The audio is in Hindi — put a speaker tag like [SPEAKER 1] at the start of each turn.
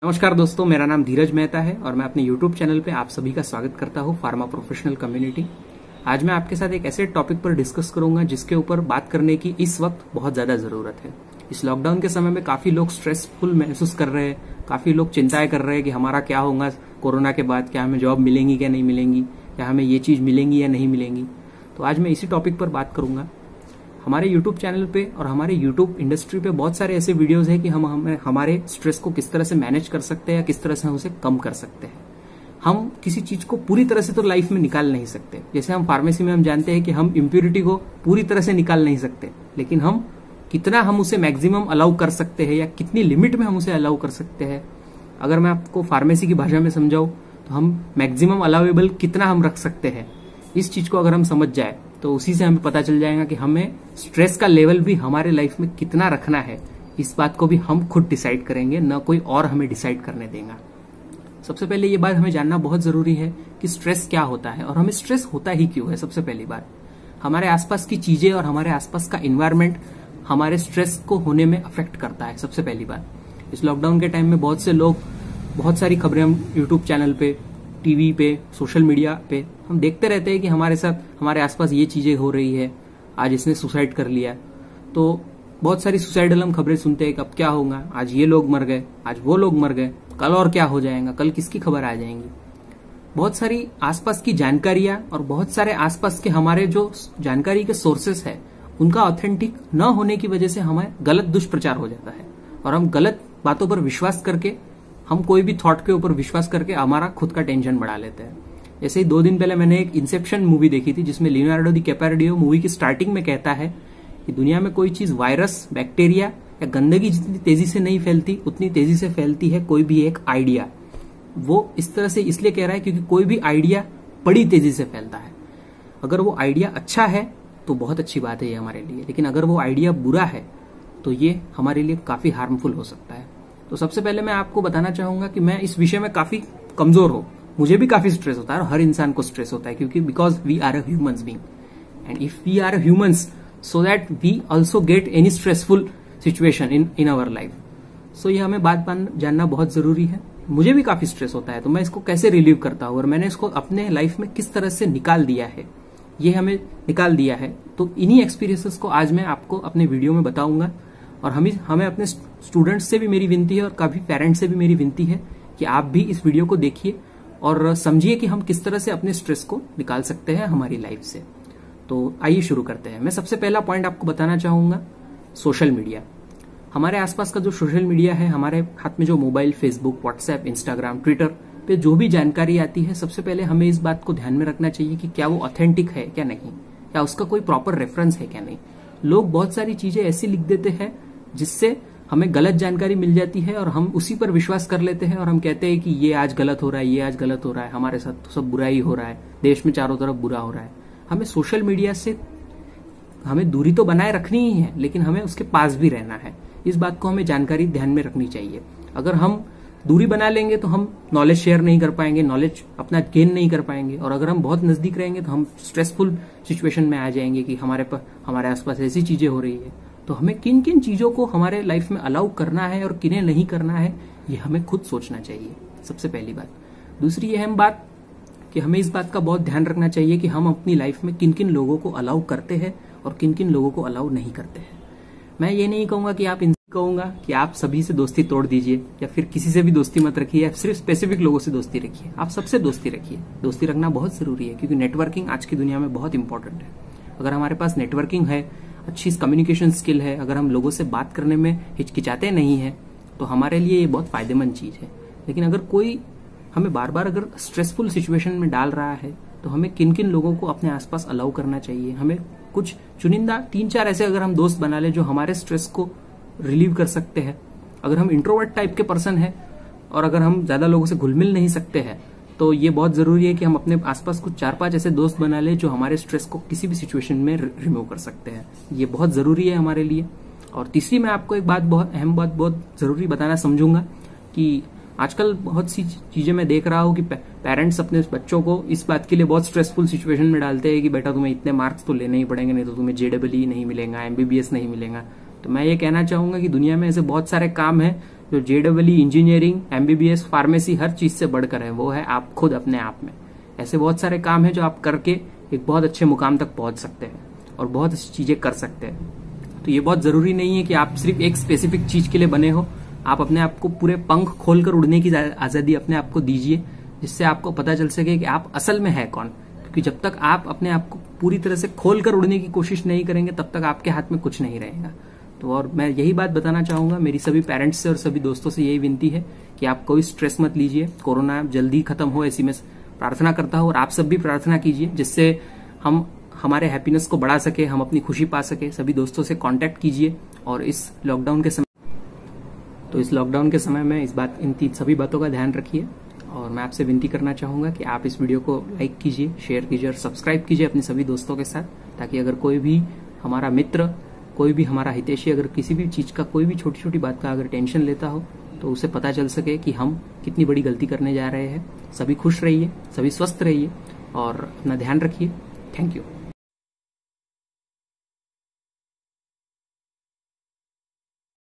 [SPEAKER 1] नमस्कार दोस्तों, मेरा नाम धीरज मेहता है और मैं अपने YouTube चैनल पे आप सभी का स्वागत करता हूँ फार्मा प्रोफेशनल कम्युनिटी। आज मैं आपके साथ एक ऐसे टॉपिक पर डिस्कस करूंगा जिसके ऊपर बात करने की इस वक्त बहुत ज्यादा जरूरत है। इस लॉकडाउन के समय में काफी लोग स्ट्रेसफुल महसूस कर रहे हैं, काफी लोग चिंताएं कर रहे हैं कि हमारा क्या होगा कोरोना के बाद, क्या हमें जॉब मिलेंगी क्या नहीं मिलेंगी, क्या हमें ये चीज मिलेंगी या नहीं मिलेंगी। तो आज मैं इसी टॉपिक पर बात करूंगा। हमारे YouTube चैनल पे और हमारे YouTube इंडस्ट्री पे बहुत सारे ऐसे वीडियोस हैं कि हम हमारे स्ट्रेस को किस तरह से मैनेज कर सकते हैं या किस तरह से हम उसे कम कर सकते हैं। हम किसी चीज को पूरी तरह से तो लाइफ में निकाल नहीं सकते। जैसे हम फार्मेसी में हम जानते हैं कि हम इम्प्योरिटी को पूरी तरह से निकाल नहीं सकते, लेकिन हम कितना हम उसे मैक्सिमम अलाउ कर सकते हैं या कितनी लिमिट में हम उसे अलाउ कर सकते हैं। अगर मैं आपको फार्मेसी की भाषा में समझाऊं तो हम मैक्सिमम अलाउेबल कितना हम रख सकते हैं, इस चीज को अगर हम समझ जाए तो उसी से हमें पता चल जाएगा कि हमें स्ट्रेस का लेवल भी हमारे लाइफ में कितना रखना है। इस बात को भी हम खुद डिसाइड करेंगे, न कोई और हमें डिसाइड करने देगा। सबसे पहले ये बात हमें जानना बहुत जरूरी है कि स्ट्रेस क्या होता है और हमें स्ट्रेस होता ही क्यों है। सबसे पहली बात, हमारे आसपास की चीजें और हमारे आसपास का इन्वायरमेंट हमारे स्ट्रेस को होने में अफेक्ट करता है। सबसे पहली बात, इस लॉकडाउन के टाइम में बहुत से लोग, बहुत सारी खबरें हम यूट्यूब चैनल पे, टीवी पे, सोशल मीडिया पे हम देखते रहते हैं कि हमारे साथ, हमारे आसपास ये चीजें हो रही है, आज इसने सुसाइड कर लिया। तो बहुत सारी सुसाइडल हम खबरें सुनते हैं कि अब क्या होगा, आज ये लोग मर गए, आज वो लोग मर गए, कल और क्या हो जाएगा, कल किसकी खबर आ जाएंगी। बहुत सारी आसपास की जानकारियां और बहुत सारे आसपास के हमारे जो जानकारी के सोर्सेस है उनका ऑथेंटिक न होने की वजह से हमें गलत दुष्प्रचार हो जाता है और हम गलत बातों पर विश्वास करके, हम कोई भी थॉट के ऊपर विश्वास करके हमारा खुद का टेंशन बढ़ा लेते हैं। जैसे ही 2 दिन पहले मैंने एक इंसेप्शन मूवी देखी थी जिसमें लियोनार्डो डी कैप्रियो मूवी की स्टार्टिंग में कहता है कि दुनिया में कोई चीज वायरस, बैक्टीरिया या गंदगी जितनी तेजी से नहीं फैलती उतनी तेजी से फैलती है कोई भी एक आइडिया। वो इस तरह से इसलिए कह रहा है क्योंकि कोई भी आइडिया बड़ी तेजी से फैलता है। अगर वो आइडिया अच्छा है तो बहुत अच्छी बात है ये हमारे लिए, लेकिन अगर वो आइडिया बुरा है तो ये हमारे लिए काफी हार्मफुल हो सकता है। तो सबसे पहले मैं आपको बताना चाहूंगा कि मैं इस विषय में काफी कमजोर हूं। मुझे भी काफी स्ट्रेस होता है और हर इंसान को स्ट्रेस होता है, क्योंकि because we are a humans being and if we are humans so that we also get any stressful situation in our life. So ये हमें बात जानना बहुत जरूरी है। मुझे भी काफी स्ट्रेस होता है, तो मैं इसको कैसे रिलीव करता हूँ और मैंने इसको अपने लाइफ में किस तरह से निकाल दिया है, ये हमें निकाल दिया है। तो इन्हीं एक्सपीरियंसेस को आज मैं आपको अपने वीडियो में बताऊंगा। और हमें अपने स्टूडेंट्स से भी मेरी विनती है और काफी पेरेंट्स से भी मेरी विनती है कि आप भी इस वीडियो को देखिए और समझिए कि हम किस तरह से अपने स्ट्रेस को निकाल सकते हैं हमारी लाइफ से। तो आइए शुरू करते हैं। मैं सबसे पहला पॉइंट आपको बताना चाहूंगा, सोशल मीडिया। हमारे आसपास का जो सोशल मीडिया है, हमारे हाथ में जो mobile, Facebook, WhatsApp, Instagram, Twitter पे जो भी जानकारी आती है, सबसे पहले हमें इस बात को ध्यान में रखना चाहिए कि क्या वो ऑथेंटिक है क्या नहीं, या उसका कोई प्रॉपर रेफरेंस है क्या नहीं। लोग बहुत सारी चीजें ऐसी लिख देते हैं जिससे हमें गलत जानकारी मिल जाती है और हम उसी पर विश्वास कर लेते हैं और हम कहते हैं कि ये आज गलत हो रहा है, ये आज गलत हो रहा है, हमारे साथ तो सब बुरा ही हो रहा है, देश में चारों तरफ बुरा हो रहा है। हमें सोशल मीडिया से हमें दूरी तो बनाए रखनी ही है, लेकिन हमें उसके पास भी रहना है। इस बात को हमें जानकारी ध्यान में रखनी चाहिए। अगर हम दूरी बना लेंगे तो हम नॉलेज शेयर नहीं कर पाएंगे, नॉलेज अपना गेन नहीं कर पाएंगे, और अगर हम बहुत नजदीक रहेंगे तो हम स्ट्रेसफुल सिचुएशन में आ जाएंगे कि हमारे आसपास ऐसी चीजें हो रही है। तो हमें किन किन चीजों को हमारे लाइफ में अलाउ करना है और किन्हें नहीं करना है, ये हमें खुद सोचना चाहिए, सबसे पहली बात। दूसरी अहम बात कि हमें इस बात का बहुत ध्यान रखना चाहिए कि हम अपनी लाइफ में किन किन लोगों को अलाउ करते हैं और किन किन लोगों को अलाउ नहीं करते हैं। मैं ये नहीं कहूंगा कि आप सभी से दोस्ती तोड़ दीजिए या फिर किसी से भी दोस्ती मत रखिए या सिर्फ स्पेसिफिक लोगों से दोस्ती रखिए। आप सबसे दोस्ती रखिए। दोस्ती रखना बहुत जरूरी है क्योंकि नेटवर्किंग आज की दुनिया में बहुत इंपॉर्टेंट है। अगर हमारे पास नेटवर्किंग है, अच्छी कम्युनिकेशन स्किल है, अगर हम लोगों से बात करने में हिचकिचाते नहीं है तो हमारे लिए ये बहुत फायदेमंद चीज है। लेकिन अगर कोई हमें बार बार अगर स्ट्रेसफुल सिचुएशन में डाल रहा है तो हमें किन किन लोगों को अपने आसपास अलाउ करना चाहिए। हमें कुछ चुनिंदा 3-4 ऐसे अगर हम दोस्त बना ले जो हमारे स्ट्रेस को रिलीव कर सकते हैं। अगर हम इंट्रोवर्ट टाइप के पर्सन है और अगर हम ज्यादा लोगों से घुल मिल नहीं सकते हैं तो ये बहुत जरूरी है कि हम अपने आसपास कुछ 4-5 ऐसे दोस्त बना ले जो हमारे स्ट्रेस को किसी भी सिचुएशन में रिमूव कर सकते हैं। ये बहुत जरूरी है हमारे लिए। और तीसरी, मैं आपको एक बात, बहुत अहम बात, बहुत जरूरी बताना समझूंगा कि आजकल बहुत सी चीजें मैं देख रहा हूँ कि पेरेंट्स अपने बच्चों को इस बात के लिए बहुत स्ट्रेसफुल सिचुएशन में डालते हैं कि बेटा तुम्हें इतने मार्क्स तो लेने ही पड़ेंगे, नहीं तो तुम्हें JEE नहीं मिलेगा, MBBS नहीं मिलेगा। तो मैं ये कहना चाहूंगा कि दुनिया में ऐसे बहुत सारे काम हैं जो JEE इंजीनियरिंग, MBBS, फार्मेसी हर चीज से बढ़कर है, वो है आप खुद अपने आप में। ऐसे बहुत सारे काम है जो आप करके एक बहुत अच्छे मुकाम तक पहुंच सकते हैं और बहुत अच्छी चीजें कर सकते हैं। तो ये बहुत जरूरी नहीं है कि आप सिर्फ एक स्पेसिफिक चीज के लिए बने हो। आप अपने आप को पूरे पंख खोलकर उड़ने की आजादी अपने आप को दीजिए, जिससे आपको पता चल सके कि आप असल में है कौन। क्योंकि जब तक आप अपने आप को पूरी तरह से खोलकर उड़ने की कोशिश नहीं करेंगे, तब तक आपके हाथ में कुछ नहीं रहेगा। तो और मैं यही बात बताना चाहूंगा, मेरी सभी पेरेंट्स से और सभी दोस्तों से यही विनती है कि आप कोई स्ट्रेस मत लीजिए। कोरोना जल्दी खत्म हो, ऐसी मैं प्रार्थना करता हूं, और आप सब भी प्रार्थना कीजिए, जिससे हम हमारे हैप्पीनेस को बढ़ा सके, हम अपनी खुशी पा सके। सभी दोस्तों से कांटेक्ट कीजिए, और इस लॉकडाउन के समय में इन सभी बातों का ध्यान रखिए। और मैं आपसे विनती करना चाहूंगा कि आप इस वीडियो को लाइक कीजिए, शेयर कीजिए और सब्सक्राइब कीजिए अपने सभी दोस्तों के साथ, ताकि अगर कोई भी हमारा मित्र, कोई भी हमारा हितैषी अगर किसी भी चीज का, कोई भी छोटी छोटी बात का अगर टेंशन लेता हो, तो उसे पता चल सके कि हम कितनी बड़ी गलती करने जा रहे हैं। सभी खुश रहिए, सभी स्वस्थ रहिए और अपना ध्यान रखिए। Thank you.